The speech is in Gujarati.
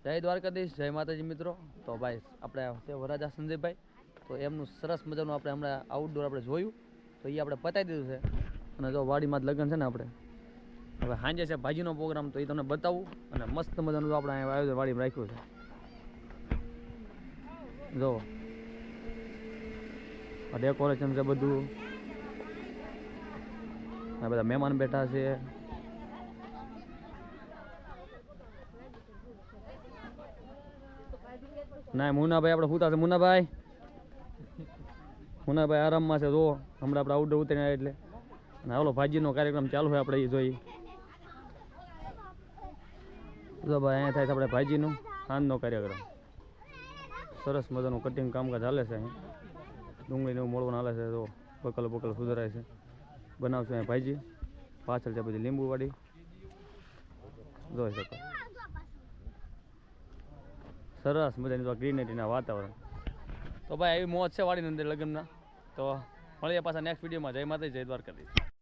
જય દ્વારકાધીશ, જય માતાજી મિત્રો. તો ભાઈ આપણે વરાજા સંજયભાઈ, તો એમનું સરસ મજાનું આપણે હમણાં આઉટડોર આપણે જોયું, તો એ આપણે પતાવી દીધું છે. અને જો વાડીમાં જ લગ્ન છે ને આપણે હવે સાંજે છે ભાજીનો પ્રોગ્રામ, તો એ તમને બતાવું. અને મસ્ત મજાનું આપણે અહીંયા આયોજન વાડીમાં રાખ્યું છે. જો ડેકોરેશન છે બધું, આ બધા મહેમાન બેઠા છે. ના મુનાભાઈ આપણે સુતા છે. મુનાભાઈ આરામમાં છે. જો હમણાં આપણે આઉટડોર ઉતરીને એટલે અને હાલો ભાજીનો કાર્યક્રમ ચાલુ હોય આપણે એ જોઈ. જો ભાઈ અહીંયા થાય છે આપણે ભાજીનું સાંજનો કાર્યક્રમ. સરસ મજાનું કટિંગ કામકાજ હાલે છે. અહીંયા ડુંગળીને એવું મળવાનું હાલે છે. જો બકલ સુધરાય છે. બનાવશું અહીંયા ભાજી. પાછળ છે બધી લીંબુવાળી, જોઈ શકો. સરસ મજાની તો ગ્રીનરીના વાતાવરણ. તો ભાઈ એવી મોજ છે વાડીની અંદર લગ્નના. તો મળીએ પાછા નેક્સ્ટ વિડીયોમાં. જય માતાજી, જય દ્વારકાધીશ.